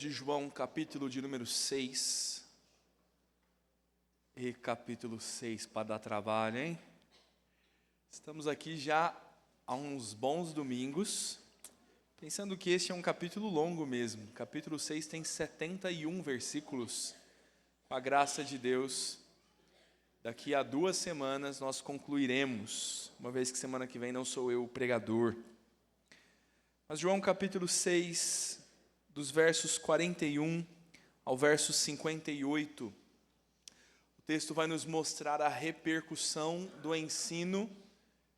De João, capítulo de número 6. E capítulo 6 para dar trabalho, hein? Estamos aqui já há uns bons domingos, pensando que este é um capítulo longo mesmo. Capítulo 6 tem 71 versículos. Com a graça de Deus, daqui a 2 semanas nós concluiremos, uma vez que semana que vem não sou eu o pregador. Mas João, capítulo 6, dos versos 41 ao verso 58, o texto vai nos mostrar a repercussão do ensino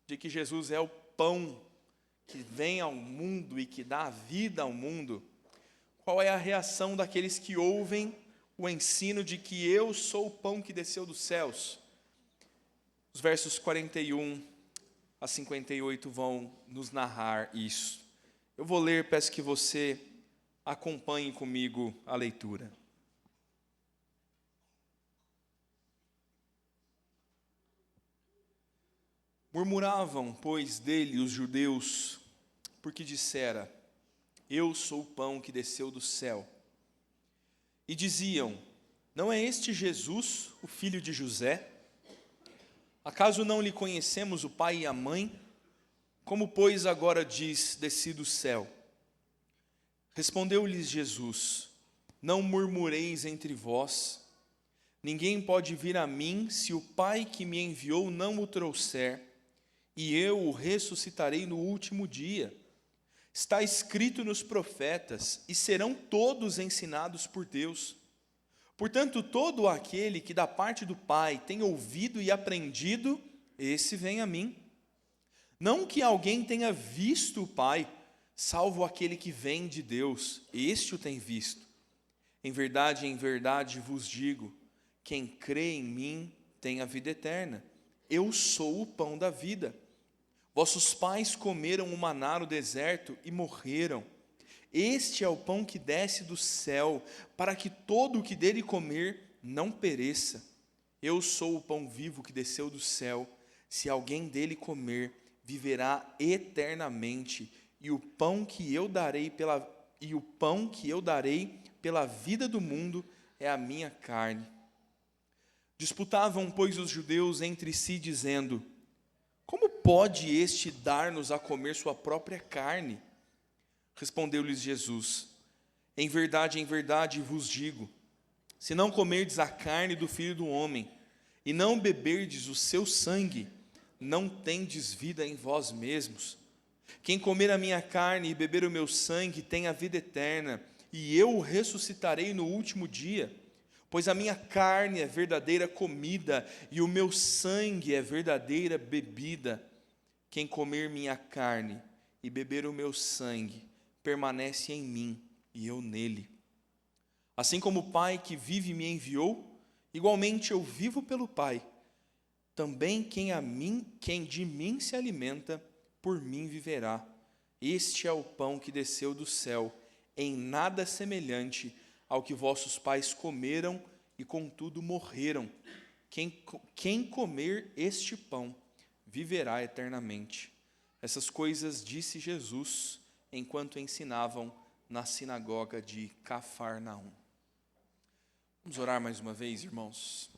de que Jesus é o pão que vem ao mundo e que dá vida ao mundo. Qual é a reação daqueles que ouvem o ensino de que eu sou o pão que desceu dos céus? Os versos 41 a 58 vão nos narrar isso. Eu vou ler, peço que você acompanhe comigo a leitura. Murmuravam, pois, dele os judeus, porque dissera: eu sou o pão que desceu do céu. E diziam: não é este Jesus, o filho de José? Acaso não lhe conhecemos o pai e a mãe? Como, pois, agora diz: desci do céu? Respondeu-lhes Jesus: não murmureis entre vós. Ninguém pode vir a mim se o Pai que me enviou não o trouxer, e eu o ressuscitarei no último dia. Está escrito nos profetas, e serão todos ensinados por Deus. Portanto, todo aquele que da parte do Pai tem ouvido e aprendido, esse vem a mim. Não que alguém tenha visto o Pai, salvo aquele que vem de Deus, este o tem visto. Em verdade vos digo, quem crê em mim tem a vida eterna. Eu sou o pão da vida. Vossos pais comeram o maná no deserto e morreram. Este é o pão que desce do céu, para que todo o que dele comer não pereça. Eu sou o pão vivo que desceu do céu. Se alguém dele comer, viverá eternamente. E o pão que eu darei pela vida do mundo é a minha carne. Disputavam, pois, os judeus entre si, dizendo: como pode este dar-nos a comer sua própria carne? Respondeu-lhes Jesus: em verdade vos digo, se não comerdes a carne do Filho do Homem, e não beberdes o seu sangue, não tendes vida em vós mesmos. Quem comer a minha carne e beber o meu sangue tem a vida eterna, e eu o ressuscitarei no último dia. Pois a minha carne é verdadeira comida, e o meu sangue é verdadeira bebida. Quem comer minha carne e beber o meu sangue, permanece em mim, e eu nele. Assim como o Pai que vive me enviou, igualmente eu vivo pelo Pai. Também quem de mim se alimenta, por mim viverá. Este é o pão que desceu do céu, em nada semelhante ao que vossos pais comeram e contudo morreram. Quem comer este pão viverá eternamente. Essas coisas disse Jesus enquanto ensinavam na sinagoga de Cafarnaum. Vamos orar mais uma vez, irmãos.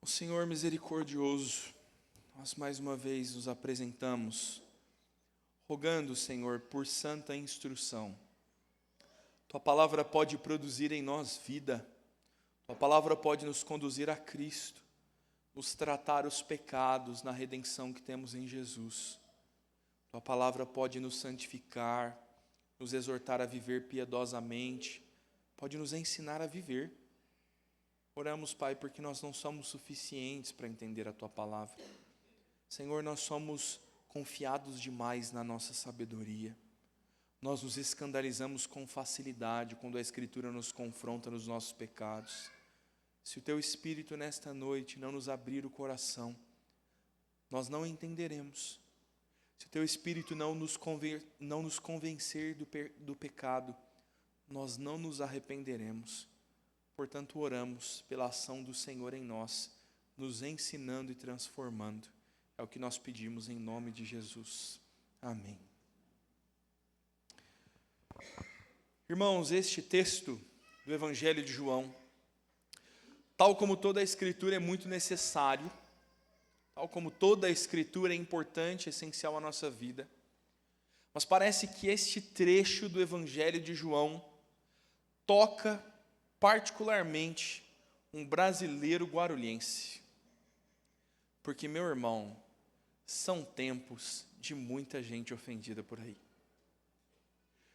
O Senhor misericordioso, nós mais uma vez nos apresentamos, rogando, Senhor, por santa instrução. Tua palavra pode produzir em nós vida, tua palavra pode nos conduzir a Cristo, nos tratar os pecados na redenção que temos em Jesus. Tua palavra pode nos santificar, nos exortar a viver piedosamente, pode nos ensinar a viver. Oramos, Pai, porque nós não somos suficientes para entender a tua palavra. Senhor, nós somos confiados demais na nossa sabedoria. Nós nos escandalizamos com facilidade quando a Escritura nos confronta nos nossos pecados. Se o teu Espírito nesta noite não nos abrir o coração, nós não entenderemos. Se o teu Espírito não nos convencer do pecado, nós não nos arrependeremos. Portanto, oramos pela ação do Senhor em nós, nos ensinando e transformando. É o que nós pedimos em nome de Jesus. Amém. Irmãos, este texto do Evangelho de João, tal como toda a Escritura é muito necessário, tal como toda a Escritura é importante, essencial à nossa vida, mas parece que este trecho do Evangelho de João toca particularmente um brasileiro guarulhense. Porque, meu irmão, são tempos de muita gente ofendida por aí.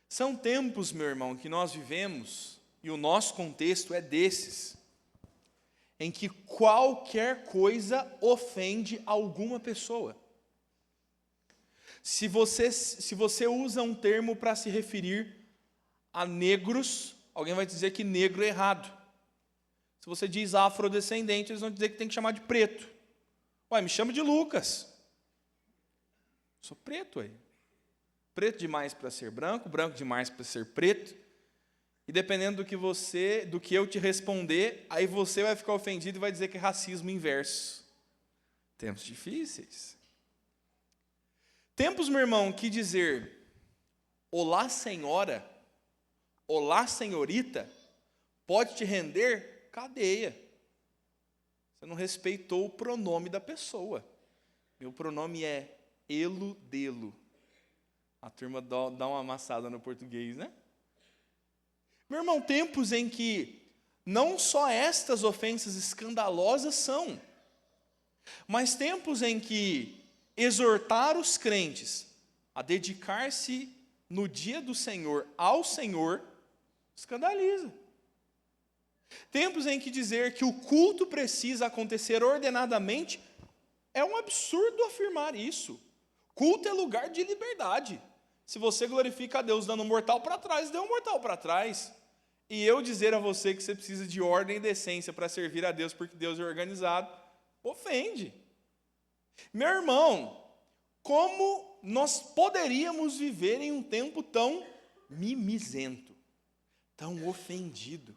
São tempos, meu irmão, que nós vivemos, e o nosso contexto é desses, em que qualquer coisa ofende alguma pessoa. Se você usa um termo para se referir a negros, alguém vai dizer que negro é errado. Se você diz afrodescendente, eles vão dizer que tem que chamar de preto. Ué, me chama de Lucas. Sou preto aí. Preto demais para ser branco, branco demais para ser preto. E dependendo do que eu te responder, aí você vai ficar ofendido e vai dizer que é racismo inverso. Tempos difíceis. Tempos, meu irmão, que dizer olá senhora, olá senhorita, pode te render cadeia. Você não respeitou o pronome da pessoa. Meu pronome é elo, delo. A turma dá uma amassada no português, né? Meu irmão, tempos em que não só estas ofensas escandalosas são, mas tempos em que exortar os crentes a dedicar-se no dia do Senhor ao Senhor escandaliza. Tempos em que dizer que o culto precisa acontecer ordenadamente é um absurdo afirmar isso. Culto é lugar de liberdade. Se você glorifica a Deus dando um mortal para trás, dê um mortal para trás. E eu dizer a você que você precisa de ordem e decência para servir a Deus porque Deus é organizado, ofende. Meu irmão, como nós poderíamos viver em um tempo tão mimizento, tão ofendido?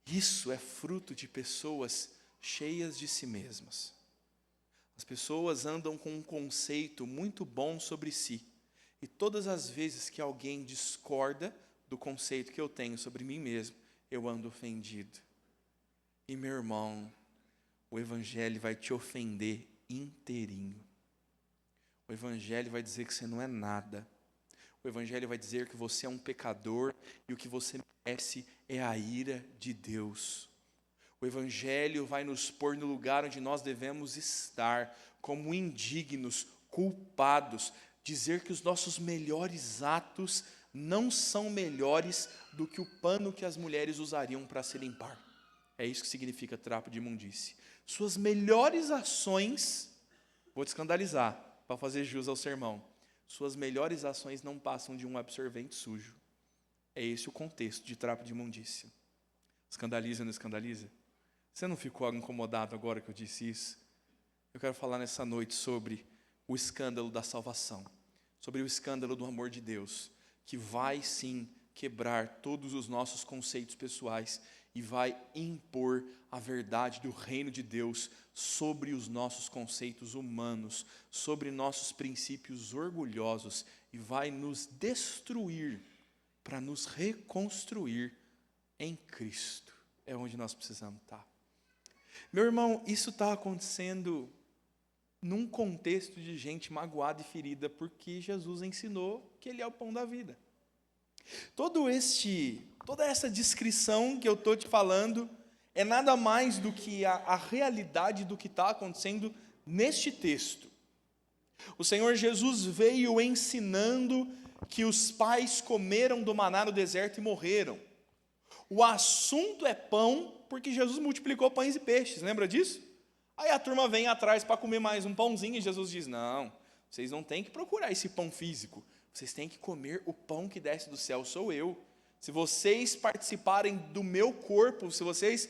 Isso é fruto de pessoas cheias de si mesmas. As pessoas andam com um conceito muito bom sobre si. E todas as vezes que alguém discorda do conceito que eu tenho sobre mim mesmo, eu ando ofendido. E meu irmão, o Evangelho vai te ofender inteirinho. O Evangelho vai dizer que você não é nada. O Evangelho vai dizer que você é um pecador e o que você merece é a ira de Deus. O Evangelho vai nos pôr no lugar onde nós devemos estar, como indignos, culpados, dizer que os nossos melhores atos não são melhores do que o pano que as mulheres usariam para se limpar. É isso que significa trapo de imundície. Suas melhores ações, vou te escandalizar, para fazer jus ao sermão, suas melhores ações não passam de um absorvente sujo. É esse o contexto de trapo de imundícia. Escandaliza ou não escandaliza? Você não ficou incomodado agora que eu disse isso? Eu quero falar nessa noite sobre o escândalo da salvação, sobre o escândalo do amor de Deus, que vai sim quebrar todos os nossos conceitos pessoais e vai impor a verdade do reino de Deus sobre os nossos conceitos humanos, sobre nossos princípios orgulhosos e vai nos destruir para nos reconstruir em Cristo. É onde nós precisamos estar. Meu irmão, isso está acontecendo num contexto de gente magoada e ferida, porque Jesus ensinou que Ele é o pão da vida. Toda essa descrição que eu estou te falando é nada mais do que a realidade do que está acontecendo neste texto. O Senhor Jesus veio ensinando que os pais comeram do maná no deserto e morreram. O assunto é pão, porque Jesus multiplicou pães e peixes, lembra disso? Aí a turma vem atrás para comer mais um pãozinho e Jesus diz, não, vocês não têm que procurar esse pão físico, vocês têm que comer o pão que desce do céu, sou eu. Se vocês participarem do meu corpo, se vocês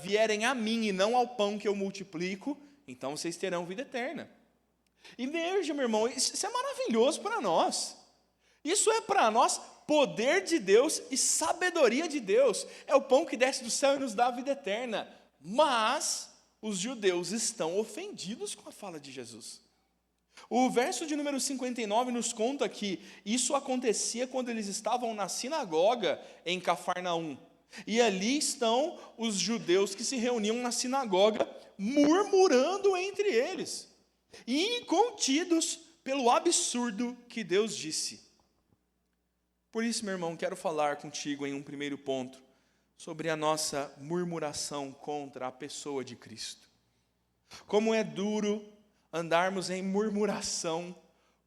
vierem a mim e não ao pão que eu multiplico, então vocês terão vida eterna. E veja, meu irmão, isso é maravilhoso para nós. Isso é para nós poder de Deus e sabedoria de Deus. É o pão que desce do céu e nos dá a vida eterna. Mas os judeus estão ofendidos com a fala de Jesus. O verso de número 59 nos conta que isso acontecia quando eles estavam na sinagoga em Cafarnaum. E ali estão os judeus que se reuniam na sinagoga, murmurando entre eles, e contidos pelo absurdo que Deus disse. Por isso, meu irmão, quero falar contigo em um primeiro ponto, sobre a nossa murmuração contra a pessoa de Cristo. Como é duro andarmos em murmuração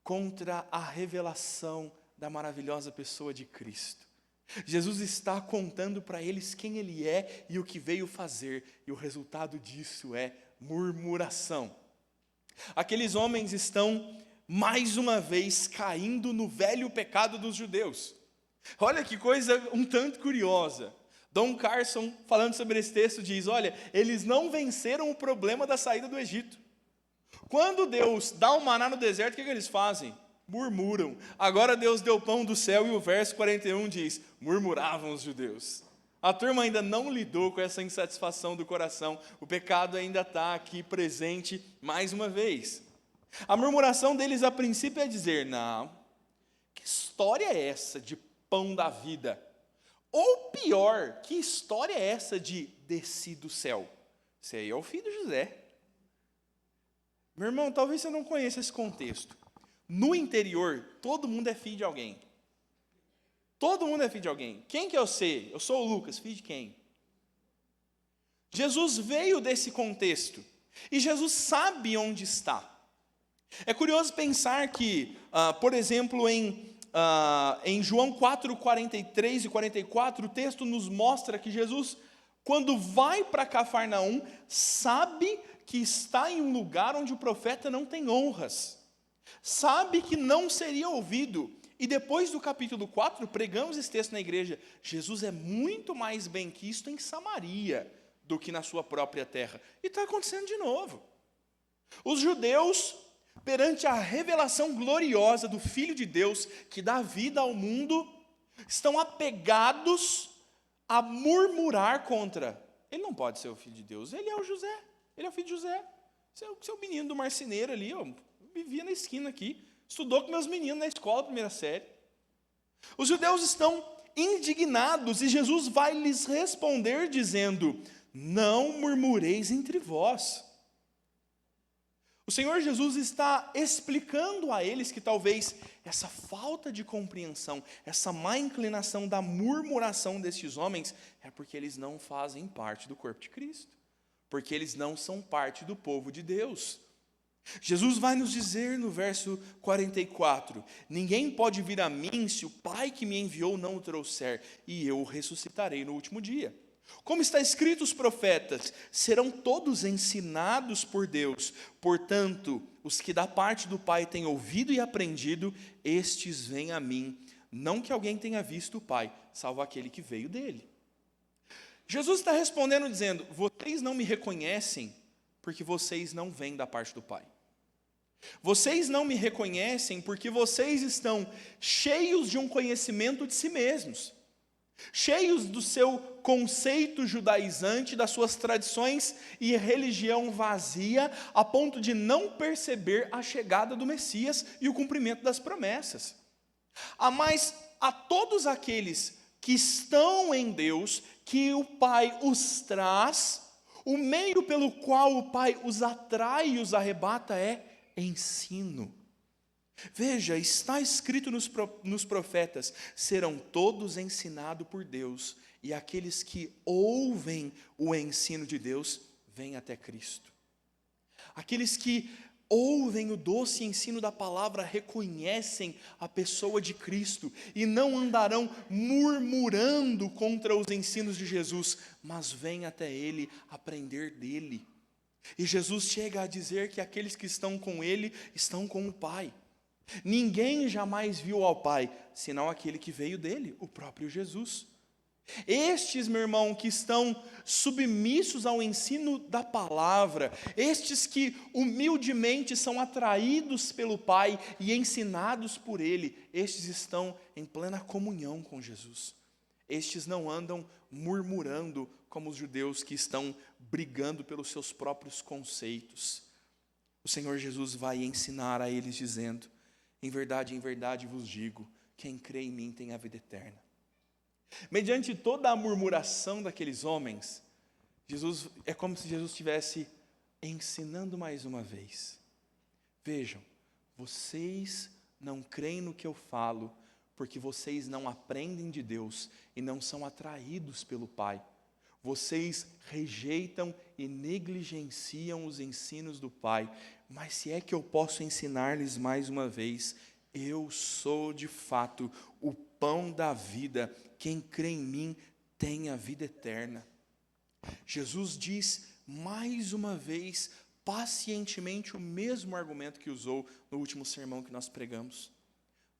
contra a revelação da maravilhosa pessoa de Cristo. Jesus está contando para eles quem Ele é e o que veio fazer, e o resultado disso é murmuração. Aqueles homens estão, mais uma vez, caindo no velho pecado dos judeus. Olha que coisa um tanto curiosa. Don Carson, falando sobre esse texto, diz, olha, eles não venceram o problema da saída do Egito. Quando Deus dá um maná no deserto, o que eles fazem? Murmuram. Agora Deus deu pão do céu e o verso 41 diz, murmuravam os judeus. A turma ainda não lidou com essa insatisfação do coração, o pecado ainda está aqui presente mais uma vez. A murmuração deles a princípio é dizer, não, que história é essa de pão da vida? Ou pior, que história é essa de desci do céu? Esse aí é o filho de José. Meu irmão, talvez você não conheça esse contexto. No interior, todo mundo é filho de alguém. Todo mundo é filho de alguém. Quem que eu sei? Eu sou o Lucas, filho de quem? Jesus veio desse contexto. E Jesus sabe onde está. É curioso pensar que, por exemplo, em João 4, 43 e 44, o texto nos mostra que Jesus, quando vai para Cafarnaum, sabe que está em um lugar onde o profeta não tem honras. Sabe que não seria ouvido. E depois do capítulo 4, pregamos esse texto na igreja, Jesus é muito mais benquisto em Samaria do que na sua própria terra. E está acontecendo de novo. Os judeus, perante a revelação gloriosa do Filho de Deus, que dá vida ao mundo, estão apegados a murmurar contra. Ele não pode ser o Filho de Deus, ele é o José, ele é o filho de José. Seu menino do marceneiro ali, ó, vivia na esquina aqui, estudou com meus meninos na escola, primeira série. Os judeus estão indignados e Jesus vai lhes responder dizendo, não murmureis entre vós. O Senhor Jesus está explicando a eles que talvez essa falta de compreensão, essa má inclinação da murmuração destes homens, é porque eles não fazem parte do corpo de Cristo, porque eles não são parte do povo de Deus. Jesus vai nos dizer no verso 44, ninguém pode vir a mim se o Pai que me enviou não o trouxer, e eu o ressuscitarei no último dia. Como está escrito, os profetas serão todos ensinados por Deus, portanto, os que da parte do Pai têm ouvido e aprendido, estes vêm a mim, não que alguém tenha visto o Pai, salvo aquele que veio dele. Jesus está respondendo dizendo, vocês não me reconhecem, porque vocês não vêm da parte do Pai. Vocês não me reconhecem porque vocês estão cheios de um conhecimento de si mesmos, cheios do seu conceito judaizante, das suas tradições e religião vazia, a ponto de não perceber a chegada do Messias e o cumprimento das promessas. Mas a todos aqueles que estão em Deus, que o Pai os traz, o meio pelo qual o Pai os atrai e os arrebata é ensino. Veja, está escrito nos profetas, serão todos ensinados por Deus, e aqueles que ouvem o ensino de Deus, vêm até Cristo. Aqueles que ouvem o doce ensino da palavra, reconhecem a pessoa de Cristo, e não andarão murmurando contra os ensinos de Jesus, mas vêm até Ele aprender dele. E Jesus chega a dizer que aqueles que estão com Ele, estão com o Pai. Ninguém jamais viu ao Pai, senão aquele que veio dele, o próprio Jesus. Estes, meu irmão, que estão submissos ao ensino da palavra, estes que humildemente são atraídos pelo Pai e ensinados por Ele, estes estão em plena comunhão com Jesus. Estes não andam murmurando como os judeus que estão brigando pelos seus próprios conceitos. o Senhor Jesus vai ensinar a eles dizendo: em verdade vos digo, quem crê em mim tem a vida eterna. Mediante toda a murmuração daqueles homens, é como se Jesus estivesse ensinando mais uma vez. Vejam, vocês não creem no que eu falo, porque vocês não aprendem de Deus e não são atraídos pelo Pai. Vocês rejeitam e negligenciam os ensinos do Pai. Mas se é que eu posso ensinar-lhes mais uma vez, eu sou de fato o pão da vida. Quem crê em mim tem a vida eterna. Jesus diz mais uma vez, pacientemente, o mesmo argumento que usou no último sermão que nós pregamos.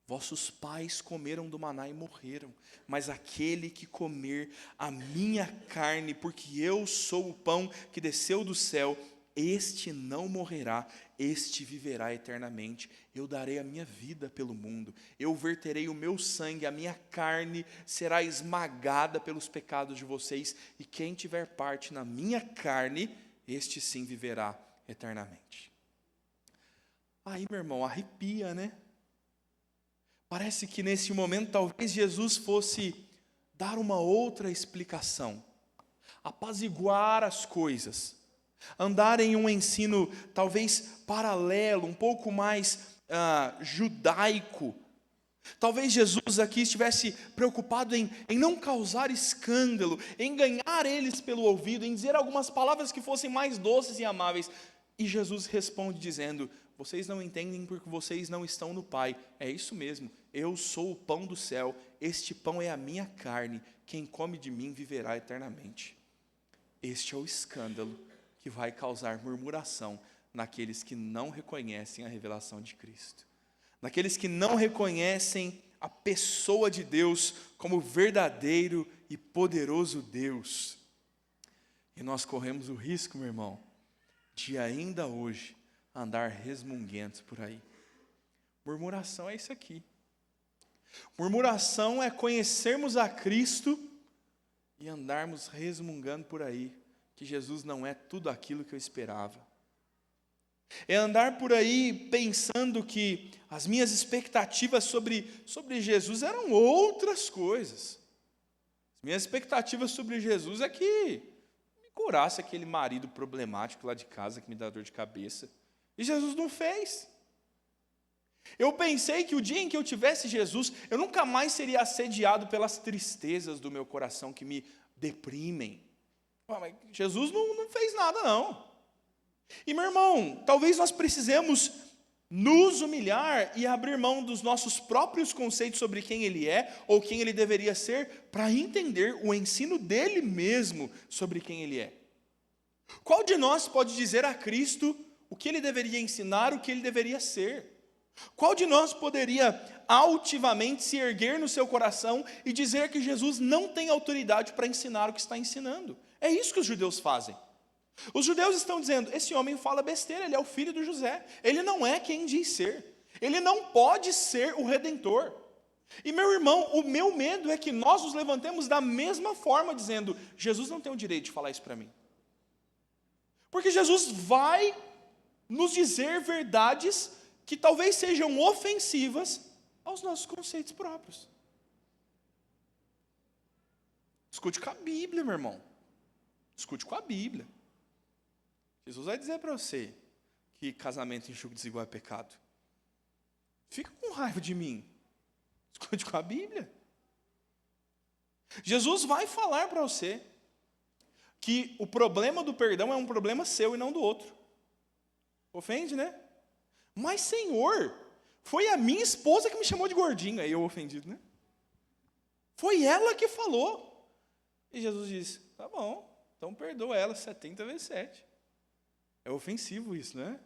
Vossos pais comeram do maná e morreram, mas aquele que comer a minha carne, porque eu sou o pão que desceu do céu, este não morrerá, este viverá eternamente. Eu darei a minha vida pelo mundo, eu verterei o meu sangue, a minha carne será esmagada pelos pecados de vocês, e quem tiver parte na minha carne, este sim viverá eternamente. Aí, meu irmão, arrepia, né? Parece que nesse momento talvez Jesus fosse dar uma outra explicação, apaziguar as coisas, andar em um ensino talvez paralelo, um pouco mais judaico. Talvez Jesus aqui estivesse preocupado em não causar escândalo, em ganhar eles pelo ouvido, em dizer algumas palavras que fossem mais doces e amáveis. E Jesus responde dizendo: vocês não entendem porque vocês não estão no Pai. É isso mesmo, eu sou o pão do céu, este pão é a minha carne, quem come de mim viverá eternamente. Este é o escândalo que vai causar murmuração naqueles que não reconhecem a revelação de Cristo, naqueles que não reconhecem a pessoa de Deus como verdadeiro e poderoso Deus. E nós corremos o risco, meu irmão, de ainda hoje andar resmunguentos por aí. Murmuração é isso aqui. Murmuração é conhecermos a Cristo e andarmos resmungando por aí, que Jesus não é tudo aquilo que eu esperava. É andar por aí pensando que as minhas expectativas sobre Jesus eram outras coisas. As minhas expectativas sobre Jesus é que me curasse aquele marido problemático lá de casa que me dá dor de cabeça. E Jesus não fez. Eu pensei que o dia em que eu tivesse Jesus, eu nunca mais seria assediado pelas tristezas do meu coração que me deprimem. Mas Jesus não fez nada, não. E, meu irmão, talvez nós precisemos nos humilhar e abrir mão dos nossos próprios conceitos sobre quem Ele é ou quem Ele deveria ser, para entender o ensino dele mesmo sobre quem Ele é. Qual de nós pode dizer a Cristo o que Ele deveria ensinar, o que Ele deveria ser? Qual de nós poderia altivamente se erguer no seu coração e dizer que Jesus não tem autoridade para ensinar o que está ensinando? É isso que os judeus fazem. Os judeus estão dizendo: esse homem fala besteira, ele é o filho de José, ele não é quem diz ser, ele não pode ser o Redentor. E, meu irmão, o meu medo é que nós nos levantemos da mesma forma, dizendo: Jesus não tem o direito de falar isso para mim. Porque Jesus vai nos dizer verdades que talvez sejam ofensivas aos nossos conceitos próprios. Discute com a Bíblia, meu irmão. Discute com a Bíblia. Jesus vai dizer para você que casamento enxugo desigual é pecado. Fica com raiva de mim. Discute com a Bíblia. Jesus vai falar para você que o problema do perdão é um problema seu e não do outro. Ofende, né? Mas, Senhor, foi a minha esposa que me chamou de gordinho. Aí eu ofendido, né? Foi ela que falou. E Jesus disse: tá bom, então perdoa ela 70 vezes 7. É ofensivo isso, né?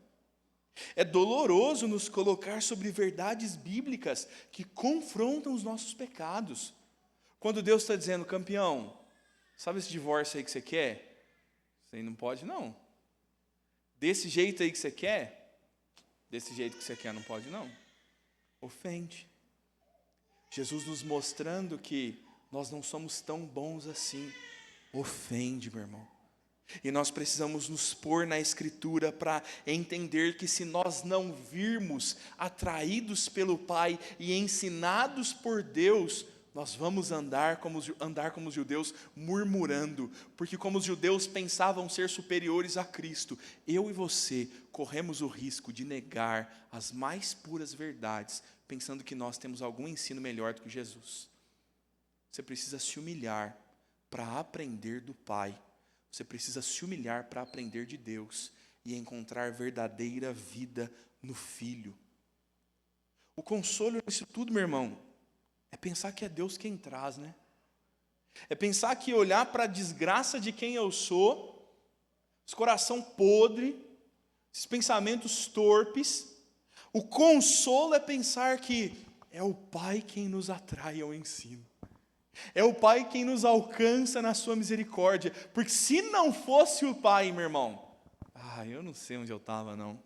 É doloroso nos colocar sobre verdades bíblicas que confrontam os nossos pecados. Quando Deus está dizendo: campeão, sabe esse divórcio aí que você quer? Você aí não pode, não. Desse jeito aí que você quer? Desse jeito que você quer, não pode, não. Ofende. Jesus nos mostrando que nós não somos tão bons assim. Ofende, meu irmão. E nós precisamos nos pôr na Escritura para entender que se nós não virmos atraídos pelo Pai e ensinados por Deus, nós vamos andar como os judeus murmurando, porque como os judeus pensavam ser superiores a Cristo, eu e você corremos o risco de negar as mais puras verdades, pensando que nós temos algum ensino melhor do que Jesus. Você precisa se humilhar para aprender do Pai. Você precisa se humilhar para aprender de Deus e encontrar verdadeira vida no Filho. O consolo nisso tudo, meu irmão, é pensar que é Deus quem traz, né? É pensar que olhar para a desgraça de quem eu sou, esse coração podre, esses pensamentos torpes, o consolo é pensar que é o Pai quem nos atrai ao ensino. É o Pai quem nos alcança na sua misericórdia. Porque se não fosse o Pai, meu irmão, eu não sei onde eu estava não.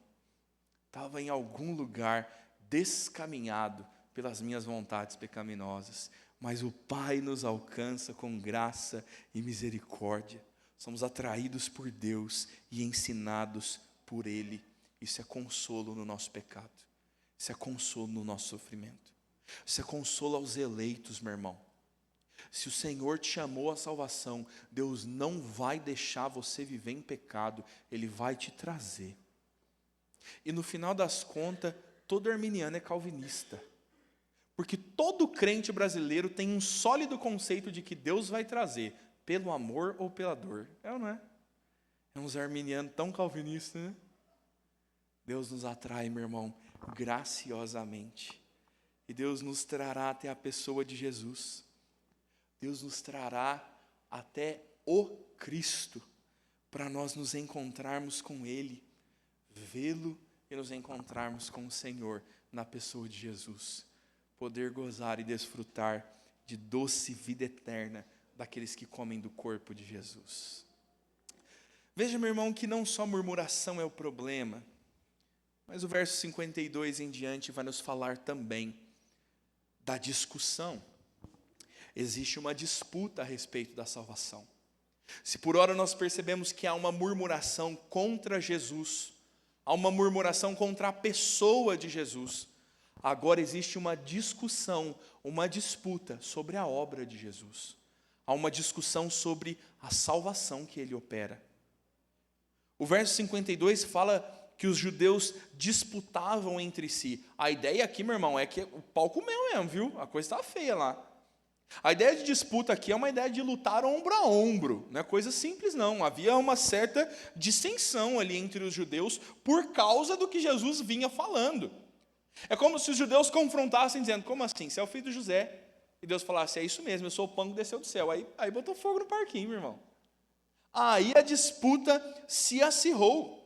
Estava em algum lugar descaminhado pelas minhas vontades pecaminosas. Mas o Pai nos alcança com graça e misericórdia. Somos atraídos por Deus e ensinados por Ele. Isso é consolo no nosso pecado. Isso é consolo no nosso sofrimento. Isso é consolo aos eleitos, meu irmão. Se o Senhor te chamou à salvação, Deus não vai deixar você viver em pecado, Ele vai te trazer. E no final das contas, todo arminiano é calvinista. Porque todo crente brasileiro tem um sólido conceito de que Deus vai trazer, pelo amor ou pela dor. É ou não é? É uns arminianos tão calvinistas, né? Deus nos atrai, meu irmão, graciosamente. E Deus nos trará até a pessoa de Jesus. Deus nos trará até o Cristo, para nós nos encontrarmos com Ele, vê-lo e nos encontrarmos com o Senhor, na pessoa de Jesus. Poder gozar e desfrutar de doce vida eterna daqueles que comem do corpo de Jesus. Veja, meu irmão, que não só murmuração é o problema, mas o verso 52 em diante vai nos falar também da discussão. Existe uma disputa a respeito da salvação. Se por ora nós percebemos que há uma murmuração contra Jesus, há uma murmuração contra a pessoa de Jesus, agora existe uma discussão, uma disputa sobre a obra de Jesus. Há uma discussão sobre a salvação que Ele opera. O verso 52 fala que os judeus disputavam entre si. A ideia aqui, meu irmão, é que o pau comeu mesmo, viu? A coisa está feia lá. A ideia de disputa aqui é uma ideia de lutar ombro a ombro, não é coisa simples não, havia uma certa dissensão ali entre os judeus por causa do que Jesus vinha falando. É como se os judeus confrontassem dizendo, como assim, você é o filho de José? E Deus falasse, é isso mesmo, eu sou o pão que desceu do céu. Aí botou fogo no parquinho, meu irmão. Aí a disputa se acirrou.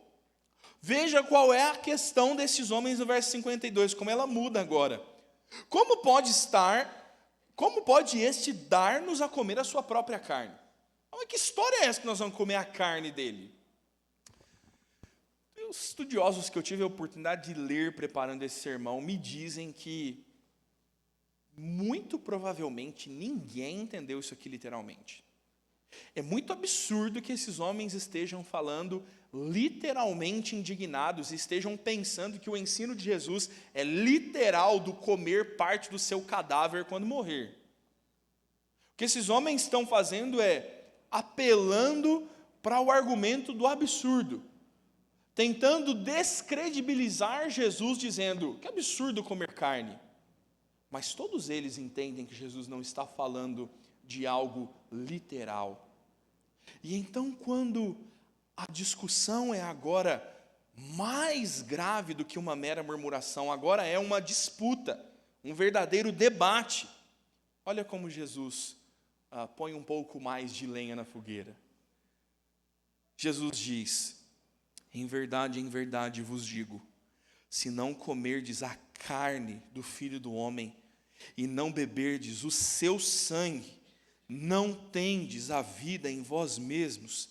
Veja qual é a questão desses homens no verso 52, como ela muda agora. Como pode este dar-nos a comer a sua própria carne? Mas que história é essa que nós vamos comer a carne dele? Os estudiosos que eu tive a oportunidade de ler preparando esse sermão me dizem que muito provavelmente ninguém entendeu isso aqui literalmente. É muito absurdo que esses homens estejam falando literalmente indignados e estejam pensando que o ensino de Jesus é literal do comer parte do seu cadáver quando morrer. O que esses homens estão fazendo é apelando para o argumento do absurdo, tentando descredibilizar Jesus, dizendo que absurdo comer carne. Mas todos eles entendem que Jesus não está falando de algo literal. E então, quando a discussão é agora mais grave do que uma mera murmuração, agora é uma disputa, um verdadeiro debate. Olha como Jesus põe um pouco mais de lenha na fogueira. Jesus diz, em verdade vos digo, se não comerdes a carne do Filho do Homem e não beberdes o seu sangue, não tendes a vida em vós mesmos.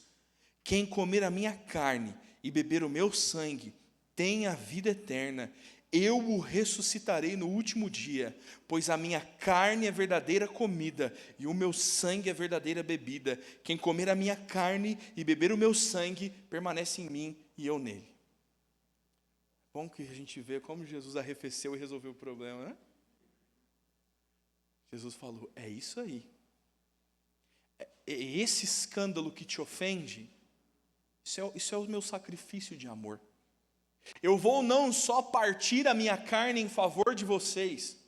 Quem comer a minha carne e beber o meu sangue tem a vida eterna, eu o ressuscitarei no último dia, pois a minha carne é verdadeira comida, e o meu sangue é verdadeira bebida. Quem comer a minha carne e beber o meu sangue, permanece em mim e eu nele. Bom que a gente vê como Jesus arrefeceu e resolveu o problema, né? Jesus falou, é isso aí. É esse escândalo que te ofende, isso é o meu sacrifício de amor. Eu vou não só partir a minha carne em favor de vocês,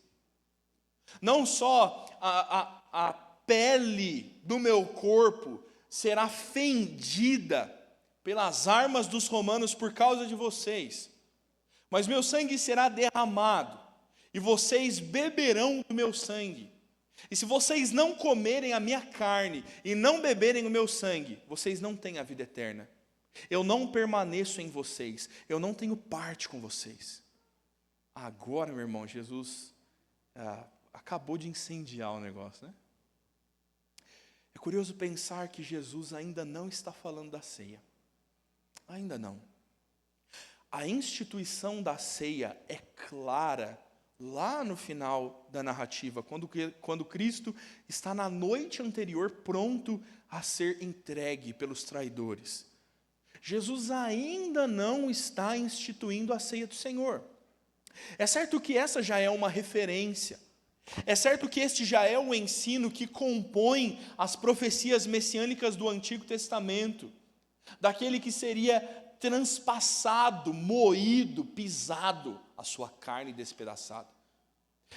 não só a pele do meu corpo será fendida pelas armas dos romanos por causa de vocês, mas meu sangue será derramado, e vocês beberão do meu sangue. E se vocês não comerem a minha carne e não beberem o meu sangue, vocês não têm a vida eterna. Eu não permaneço em vocês, eu não tenho parte com vocês. Agora, meu irmão, Jesus acabou de incendiar o negócio, né? É curioso pensar que Jesus ainda não está falando da ceia. Ainda não. A instituição da ceia é clara lá no final da narrativa, quando Cristo está na noite anterior pronto a ser entregue pelos traidores. Jesus ainda não está instituindo a ceia do Senhor. É certo que essa já é uma referência. É certo que este já é o ensino que compõe as profecias messiânicas do Antigo Testamento, daquele que seria transpassado, moído, pisado, a sua carne despedaçada.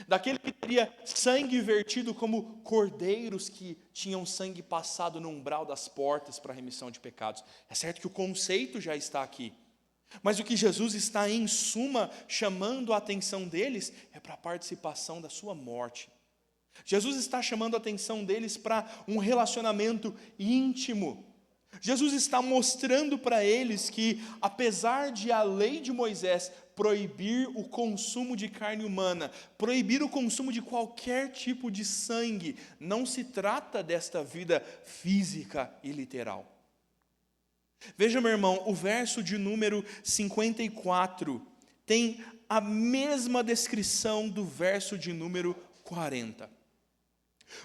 Daquele que teria sangue vertido como cordeiros que tinham sangue passado no umbral das portas para a remissão de pecados. É certo que o conceito já está aqui, mas o que Jesus está em suma chamando a atenção deles é para a participação da sua morte. Jesus está chamando a atenção deles para um relacionamento íntimo. Jesus está mostrando para eles que, apesar de a lei de Moisés proibir o consumo de carne humana, proibir o consumo de qualquer tipo de sangue, não se trata desta vida física e literal. Veja, meu irmão, o verso de número 54 tem a mesma descrição do verso de número 40.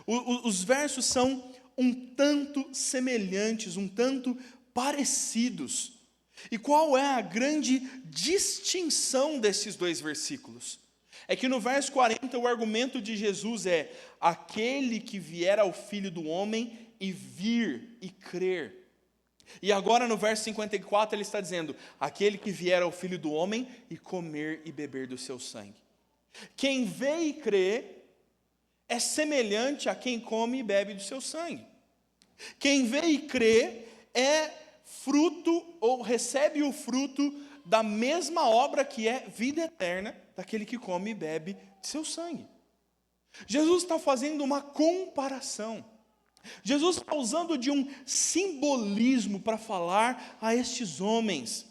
Os versos são um tanto semelhantes, um tanto parecidos. E qual é a grande distinção desses dois versículos? É que no verso 40 o argumento de Jesus é: aquele que vier ao Filho do Homem e vir e crer. E agora no verso 54 ele está dizendo: aquele que vier ao Filho do Homem e comer e beber do seu sangue. Quem vê e crê é semelhante a quem come e bebe do seu sangue. Quem vê e crê é fruto, ou recebe o fruto da mesma obra que é vida eterna daquele que come e bebe de seu sangue. Jesus está fazendo uma comparação. Jesus está usando de um simbolismo para falar a estes homens,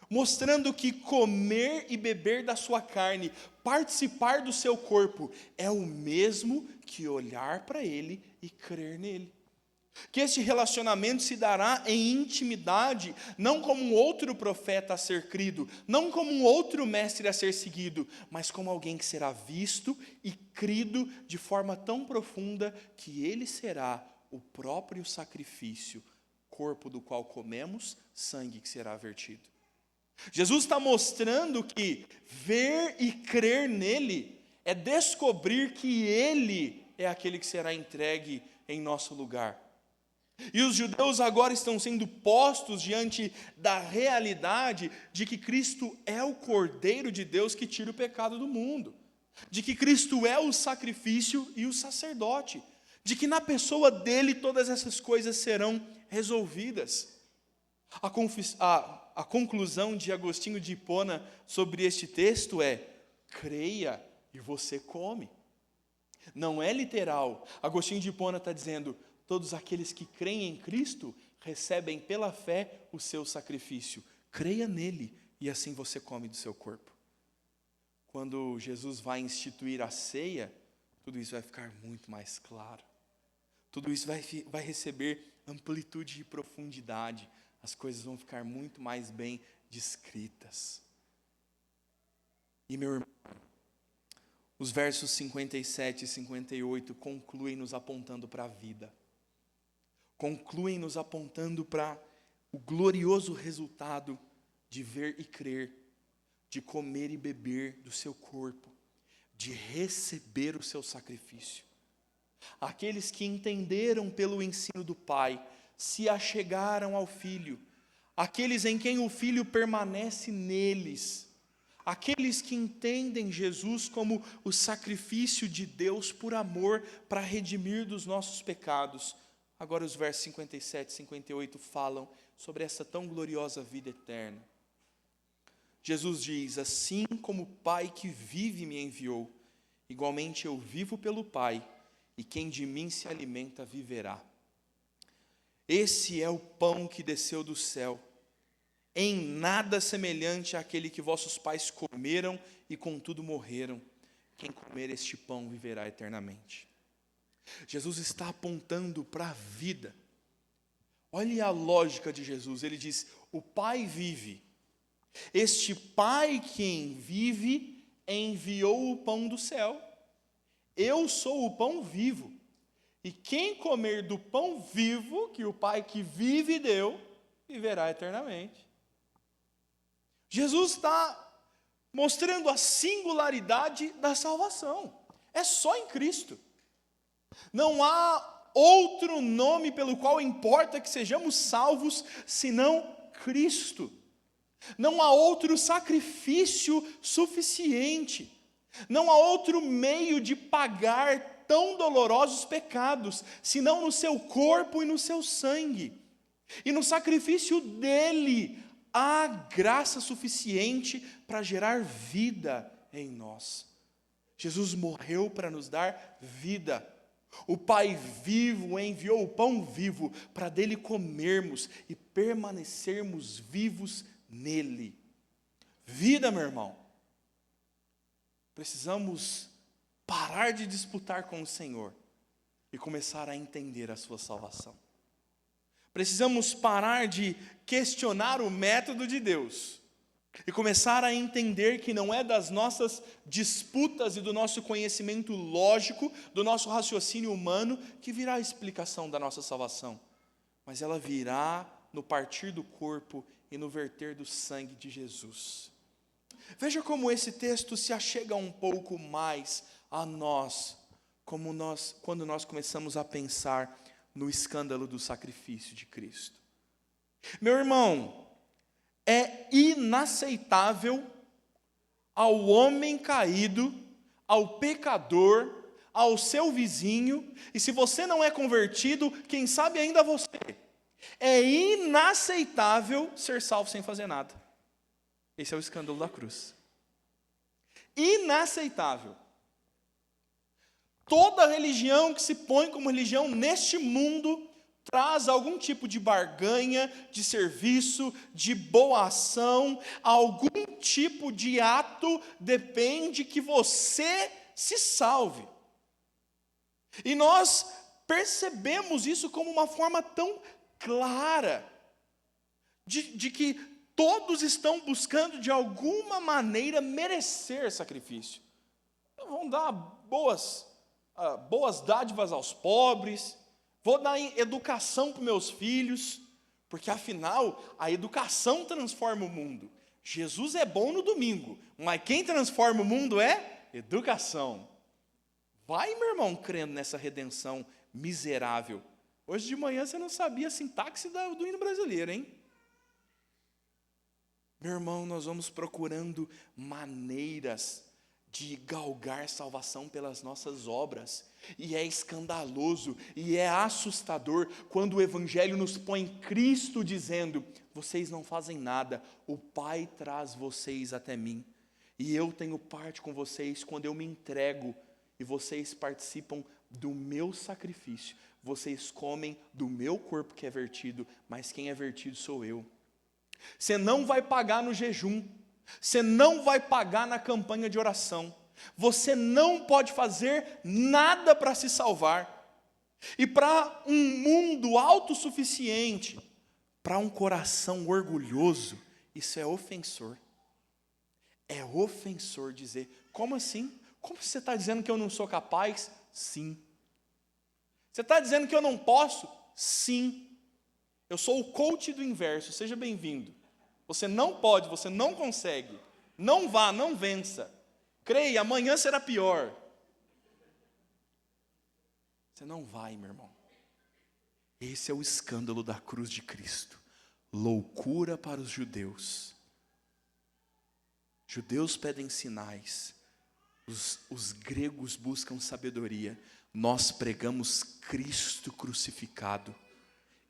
mostrando que comer e beber da sua carne, participar do seu corpo, é o mesmo que olhar para ele e crer nele. Que este relacionamento se dará em intimidade, não como um outro profeta a ser crido, não como um outro mestre a ser seguido, mas como alguém que será visto e crido de forma tão profunda que ele será o próprio sacrifício, corpo do qual comemos, sangue que será vertido. Jesus está mostrando que ver e crer nele é descobrir que ele é aquele que será entregue em nosso lugar. E os judeus agora estão sendo postos diante da realidade de que Cristo é o Cordeiro de Deus que tira o pecado do mundo, de que Cristo é o sacrifício e o sacerdote, de que na pessoa dele todas essas coisas serão resolvidas. A conclusão de Agostinho de Hipona sobre este texto é: creia e você come. Não é literal. Agostinho de Hipona está dizendo: todos aqueles que creem em Cristo recebem pela fé o seu sacrifício. Creia nele e assim você come do seu corpo. Quando Jesus vai instituir a ceia, tudo isso vai ficar muito mais claro. Tudo isso vai receber amplitude e profundidade. As coisas vão ficar muito mais bem descritas. E meu irmão, os versos 57 e 58 concluem nos apontando para a vida. Concluem nos apontando para o glorioso resultado de ver e crer, de comer e beber do seu corpo, de receber o seu sacrifício. Aqueles que entenderam pelo ensino do Pai, se achegaram ao Filho, aqueles em quem o Filho permanece neles, aqueles que entendem Jesus como o sacrifício de Deus por amor para redimir dos nossos pecados. Agora os versos 57 e 58 falam sobre essa tão gloriosa vida eterna. Jesus diz: assim como o Pai que vive me enviou, igualmente eu vivo pelo Pai, e quem de mim se alimenta viverá. Esse é o pão que desceu do céu, em nada semelhante àquele que vossos pais comeram e contudo morreram. Quem comer este pão viverá eternamente. Jesus está apontando para a vida. Olha a lógica de Jesus. Ele diz: o Pai vive. Este Pai quem vive enviou o pão do céu. Eu sou o pão vivo. E quem comer do pão vivo que o Pai que vive deu, viverá eternamente. Jesus está mostrando a singularidade da salvação. É só em Cristo. Não há outro nome pelo qual importa que sejamos salvos, senão Cristo. Não há outro sacrifício suficiente. Não há outro meio de pagar tão dolorosos pecados, senão no seu corpo e no seu sangue. E no sacrifício dele, há graça suficiente para gerar vida em nós. Jesus morreu para nos dar vida. O Pai vivo enviou o pão vivo para dele comermos e permanecermos vivos nele. Vida, meu irmão. Precisamos parar de disputar com o Senhor e começar a entender a sua salvação. Precisamos parar de questionar o método de Deus e começar a entender que não é das nossas disputas e do nosso conhecimento lógico, do nosso raciocínio humano, que virá a explicação da nossa salvação, mas ela virá no partir do corpo e no verter do sangue de Jesus. Veja como esse texto se achega um pouco mais a nós, quando nós começamos a pensar no escândalo do sacrifício de Cristo. Meu irmão, é inaceitável ao homem caído, ao pecador, ao seu vizinho, e se você não é convertido, quem sabe ainda você, é inaceitável ser salvo sem fazer nada. Esse é o escândalo da cruz. Inaceitável. Toda religião que se põe como religião neste mundo traz algum tipo de barganha, de serviço, de boa ação, algum tipo de ato depende que você se salve. E nós percebemos isso como uma forma tão clara de que todos estão buscando de alguma maneira merecer sacrifício. Vão dar boas dádivas aos pobres, vou dar educação para meus filhos, porque afinal a educação transforma o mundo. Jesus é bom no domingo, mas quem transforma o mundo é educação. Vai, meu irmão, crendo nessa redenção miserável. Hoje de manhã você não sabia a sintaxe do hino brasileiro, hein? Meu irmão, nós vamos procurando maneiras de galgar salvação pelas nossas obras, e é escandaloso, e é assustador, quando o Evangelho nos põe Cristo dizendo: vocês não fazem nada, o Pai traz vocês até mim, e eu tenho parte com vocês quando eu me entrego, e vocês participam do meu sacrifício, vocês comem do meu corpo que é vertido, mas quem é vertido sou eu. Você não vai pagar no jejum, você não vai pagar na campanha de oração, você não pode fazer nada para se salvar. E para um mundo autossuficiente, para um coração orgulhoso, isso é ofensor. É ofensor dizer, como assim? Como você está dizendo que eu não sou capaz? Sim. Você está dizendo que eu não posso? Sim. Eu sou o coach do inverso, seja bem-vindo. Você não pode, você não consegue. Não vá, não vença. Creia, amanhã será pior. Você não vai, meu irmão. Esse é o escândalo da cruz de Cristo. Loucura para os judeus. Judeus pedem sinais. Os gregos buscam sabedoria. Nós pregamos Cristo crucificado.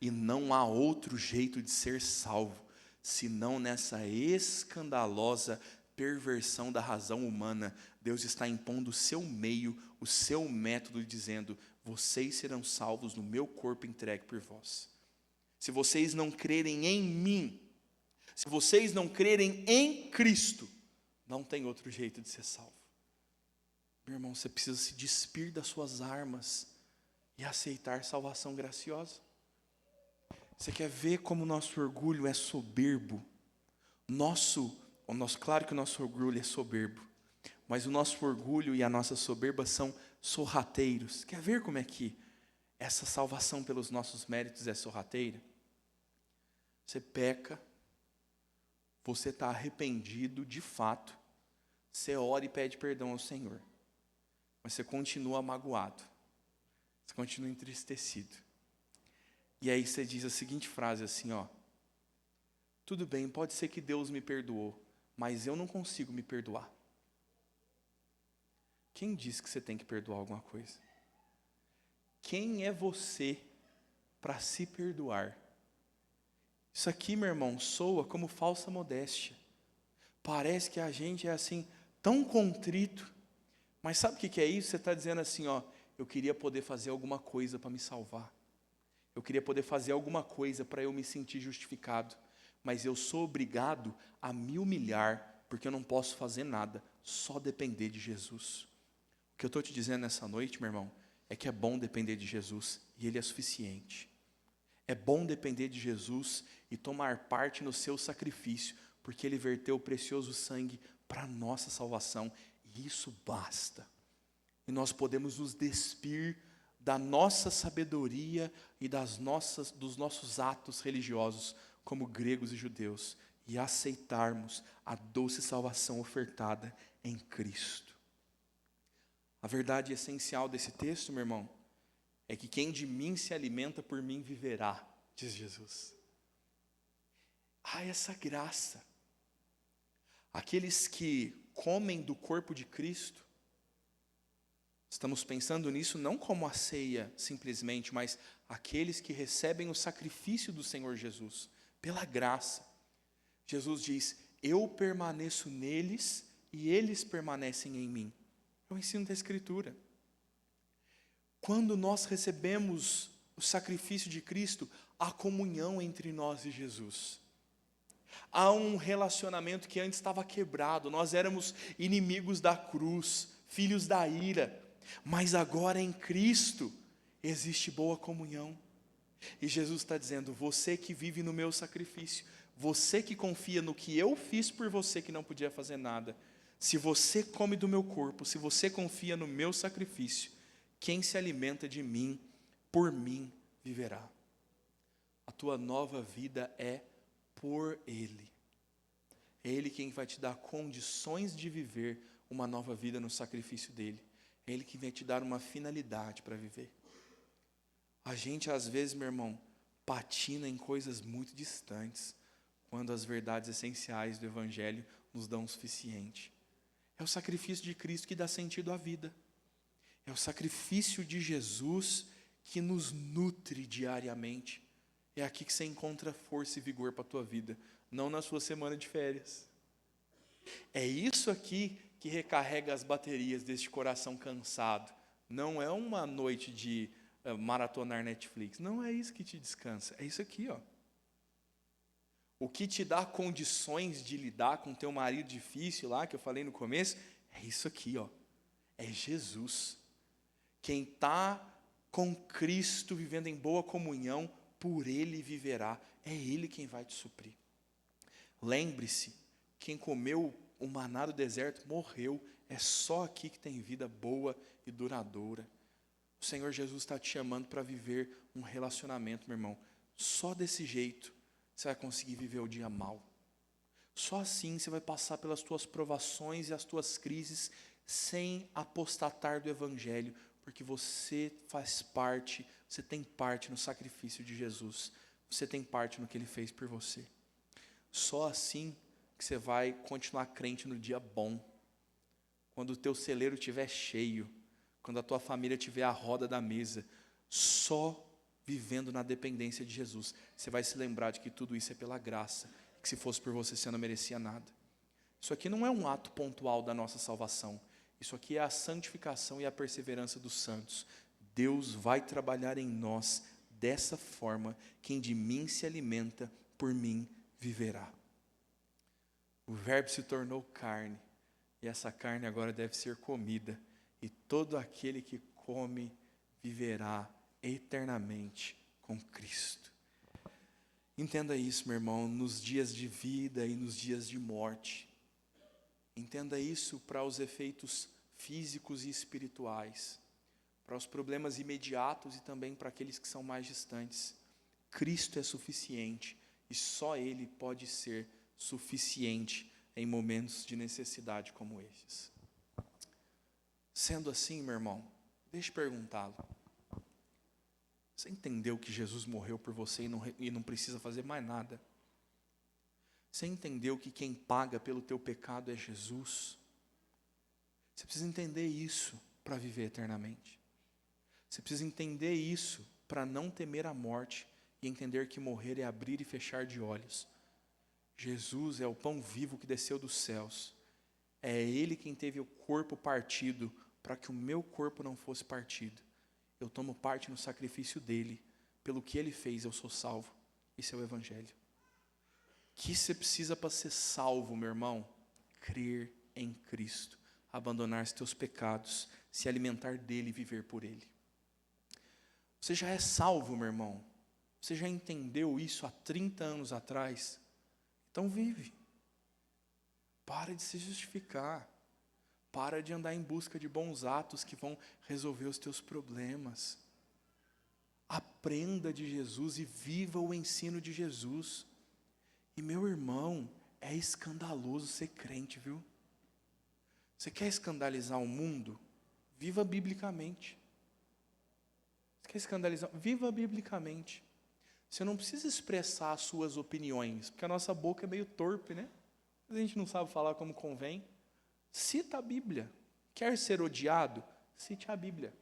E não há outro jeito de ser salvo, senão nessa escandalosa perversão da razão humana. Deus está impondo o seu meio, o seu método, dizendo, vocês serão salvos no meu corpo entregue por vós. Se vocês não crerem em mim, se vocês não crerem em Cristo, não tem outro jeito de ser salvo. Meu irmão, você precisa se despir das suas armas e aceitar salvação graciosa. Você quer ver como o nosso orgulho é soberbo? Claro que o nosso orgulho é soberbo, mas o nosso orgulho e a nossa soberba são sorrateiros. Quer ver como é que essa salvação pelos nossos méritos é sorrateira? Você peca, você está arrependido de fato, você ora e pede perdão ao Senhor, mas você continua magoado, você continua entristecido. E aí você diz a seguinte frase assim, ó: tudo bem, pode ser que Deus me perdoou, mas eu não consigo me perdoar. Quem disse que você tem que perdoar alguma coisa? Quem é você para se perdoar? Isso aqui, meu irmão, soa como falsa modéstia. Parece que a gente é assim, tão contrito. Mas sabe o que é isso? Você está dizendo assim, ó, eu queria poder fazer alguma coisa para me salvar. Eu queria poder fazer alguma coisa para eu me sentir justificado. Mas eu sou obrigado a me humilhar, porque eu não posso fazer nada, só depender de Jesus. O que eu estou te dizendo nessa noite, meu irmão, é que é bom depender de Jesus, e Ele é suficiente. É bom depender de Jesus e tomar parte no seu sacrifício, porque Ele verteu o precioso sangue para a nossa salvação, e isso basta. E nós podemos nos despir da nossa sabedoria e dos nossos atos religiosos, como gregos e judeus, e aceitarmos a doce salvação ofertada em Cristo. A verdade essencial desse texto, meu irmão, é que quem de mim se alimenta, por mim viverá, diz Jesus. Essa graça. Aqueles que comem do corpo de Cristo, estamos pensando nisso não como a ceia simplesmente, mas aqueles que recebem o sacrifício do Senhor Jesus, pela graça. Jesus diz, eu permaneço neles e eles permanecem em mim. É o ensino da Escritura. Quando nós recebemos o sacrifício de Cristo, há comunhão entre nós e Jesus. Há um relacionamento que antes estava quebrado, nós éramos inimigos da cruz, filhos da ira, mas agora em Cristo existe boa comunhão. E Jesus está dizendo, você que vive no meu sacrifício, você que confia no que eu fiz por você que não podia fazer nada, se você come do meu corpo, se você confia no meu sacrifício, quem se alimenta de mim, por mim viverá. A tua nova vida é por Ele. É Ele quem vai te dar condições de viver uma nova vida no sacrifício dEle. É Ele que vai te dar uma finalidade para viver. A gente às vezes, meu irmão, patina em coisas muito distantes, quando as verdades essenciais do Evangelho nos dão o suficiente. É o sacrifício de Cristo que dá sentido à vida. É o sacrifício de Jesus que nos nutre diariamente. É aqui que você encontra força e vigor para a tua vida, não na sua semana de férias. É isso aqui que recarrega as baterias deste coração cansado. Não é uma noite de maratonar Netflix. Não é isso que te descansa. É isso aqui, ó. O que te dá condições de lidar com teu marido difícil lá, que eu falei no começo, é isso aqui, ó. É Jesus. Quem está com Cristo, vivendo em boa comunhão, por Ele viverá. É Ele quem vai te suprir. Lembre-se, quem comeu o maná do deserto morreu, é só aqui que tem vida boa e duradoura. O Senhor Jesus está te chamando para viver um relacionamento, meu irmão. Só desse jeito você vai conseguir viver o dia mal. Só assim você vai passar pelas tuas provações e as tuas crises sem apostatar do Evangelho, porque você faz parte, você tem parte no sacrifício de Jesus, você tem parte no que Ele fez por você. Só assim que você vai continuar crente no dia bom, quando o teu celeiro estiver cheio, quando a tua família tiver a roda da mesa, só vivendo na dependência de Jesus, você vai se lembrar de que tudo isso é pela graça, que se fosse por você não merecia nada. Isso aqui não é um ato pontual da nossa salvação, isso aqui é a santificação e a perseverança dos santos. Deus vai trabalhar em nós dessa forma, quem de mim se alimenta, por mim viverá. O Verbo se tornou carne, e essa carne agora deve ser comida, e todo aquele que come viverá eternamente com Cristo. Entenda isso, meu irmão, nos dias de vida e nos dias de morte. Entenda isso para os efeitos físicos e espirituais, para os problemas imediatos e também para aqueles que são mais distantes. Cristo é suficiente e só Ele pode ser suficiente em momentos de necessidade como esses. Sendo assim, meu irmão, deixe eu perguntá-lo. Você entendeu que Jesus morreu por você e não precisa fazer mais nada? Você entendeu que quem paga pelo teu pecado é Jesus? Você precisa entender isso para viver eternamente. Você precisa entender isso para não temer a morte e entender que morrer é abrir e fechar de olhos. Jesus é o pão vivo que desceu dos céus. É Ele quem teve o corpo partido para que o meu corpo não fosse partido. Eu tomo parte no sacrifício dele. Pelo que ele fez, eu sou salvo. Esse é o Evangelho. O que você precisa para ser salvo, meu irmão? Crer em Cristo. Abandonar os teus pecados. Se alimentar dele e viver por ele. Você já é salvo, meu irmão? Você já entendeu isso há 30 anos atrás? Então vive. Para de se justificar. Para de andar em busca de bons atos que vão resolver os teus problemas. Aprenda de Jesus e viva o ensino de Jesus. E meu irmão, é escandaloso ser crente, viu? Você quer escandalizar o mundo? Viva biblicamente. Você quer escandalizar? Viva biblicamente. Você não precisa expressar as suas opiniões, porque a nossa boca é meio torpe, né? A gente não sabe falar como convém. Cita a Bíblia. Quer ser odiado? Cite a Bíblia.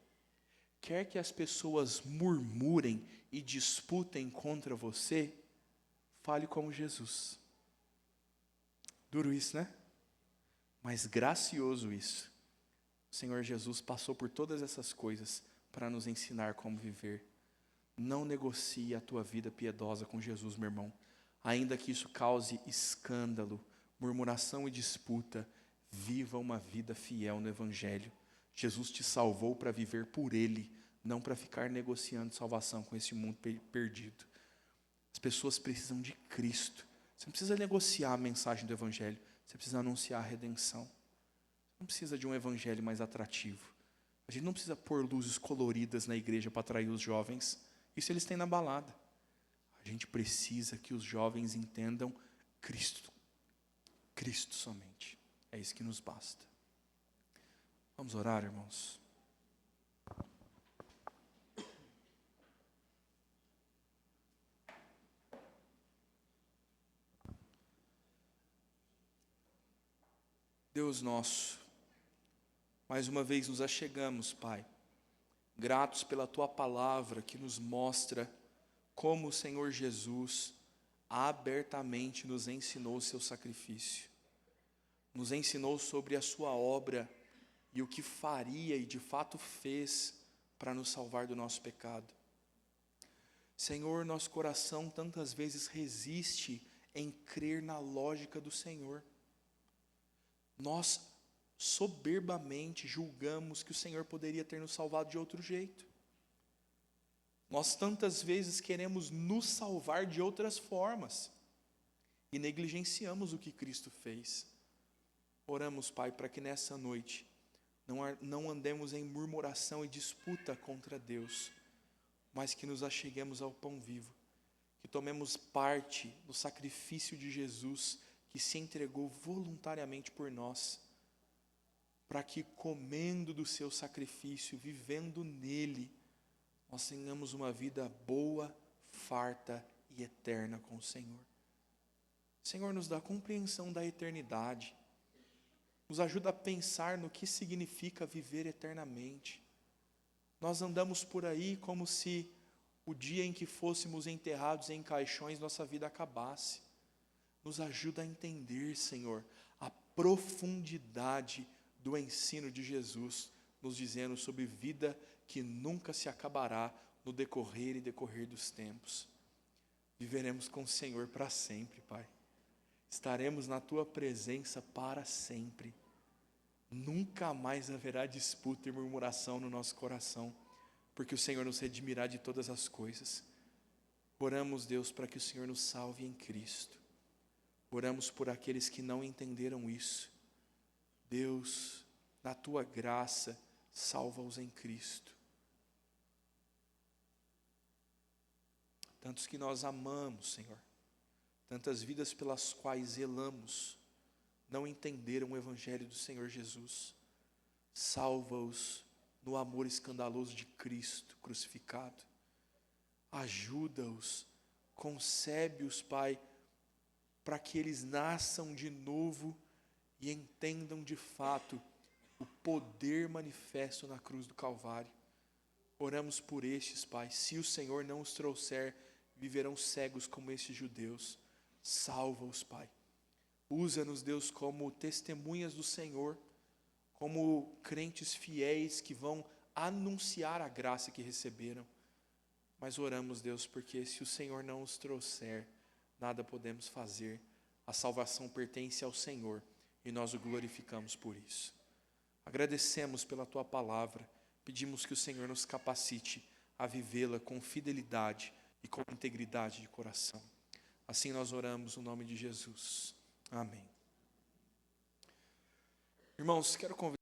Quer que as pessoas murmurem e disputem contra você? Fale como Jesus. Duro isso, né? Mas gracioso isso. O Senhor Jesus passou por todas essas coisas para nos ensinar como viver. Não negocie a tua vida piedosa com Jesus, meu irmão. Ainda que isso cause escândalo, murmuração e disputa, viva uma vida fiel no Evangelho. Jesus te salvou para viver por Ele, não para ficar negociando salvação com esse mundo perdido. As pessoas precisam de Cristo. Você não precisa negociar a mensagem do Evangelho, você precisa anunciar a redenção. Você não precisa de um Evangelho mais atrativo. A gente não precisa pôr luzes coloridas na igreja para atrair os jovens. Isso eles têm na balada. A gente precisa que os jovens entendam Cristo. Cristo somente. É isso que nos basta. Vamos orar, irmãos. Deus nosso, mais uma vez nos achegamos, Pai, gratos pela Tua palavra que nos mostra como o Senhor Jesus abertamente nos ensinou o seu sacrifício, nos ensinou sobre a sua obra e o que faria e de fato fez para nos salvar do nosso pecado. Senhor, nosso coração tantas vezes resiste em crer na lógica do Senhor. Nós soberbamente julgamos que o Senhor poderia ter nos salvado de outro jeito. Nós tantas vezes queremos nos salvar de outras formas e negligenciamos o que Cristo fez. Oramos, Pai, para que nessa noite não andemos em murmuração e disputa contra Deus, mas que nos acheguemos ao pão vivo, que tomemos parte do sacrifício de Jesus, que se entregou voluntariamente por nós, para que comendo do seu sacrifício, vivendo nele, nós tenhamos uma vida boa, farta e eterna com o Senhor. Senhor, nos dá compreensão da eternidade, nos ajuda a pensar no que significa viver eternamente. Nós andamos por aí como se o dia em que fôssemos enterrados em caixões, nossa vida acabasse. Nos ajuda a entender, Senhor, a profundidade do ensino de Jesus, nos dizendo sobre vida que nunca se acabará no decorrer e decorrer dos tempos. Viveremos com o Senhor para sempre, Pai. Estaremos na Tua presença para sempre. Nunca mais haverá disputa e murmuração no nosso coração, porque o Senhor nos redimirá de todas as coisas. Oramos, Deus, para que o Senhor nos salve em Cristo. Oramos por aqueles que não entenderam isso. Deus, na Tua graça, salva-os em Cristo. Tantos que nós amamos, Senhor, tantas vidas pelas quais zelamos, não entenderam o Evangelho do Senhor Jesus. Salva-os no amor escandaloso de Cristo crucificado. Ajuda-os, concebe-os, Pai, para que eles nasçam de novo e entendam de fato o poder manifesto na cruz do Calvário. Oramos por estes, Pai. Se o Senhor não os trouxer, viverão cegos como estes judeus. Salva-os, Pai. Usa-nos, Deus, como testemunhas do Senhor, como crentes fiéis que vão anunciar a graça que receberam. Mas oramos, Deus, porque se o Senhor não os trouxer, nada podemos fazer. A salvação pertence ao Senhor e nós o glorificamos por isso. Agradecemos pela Tua palavra, pedimos que o Senhor nos capacite a vivê-la com fidelidade e com integridade de coração. Assim nós oramos no nome de Jesus. Amém. Irmãos, quero convidar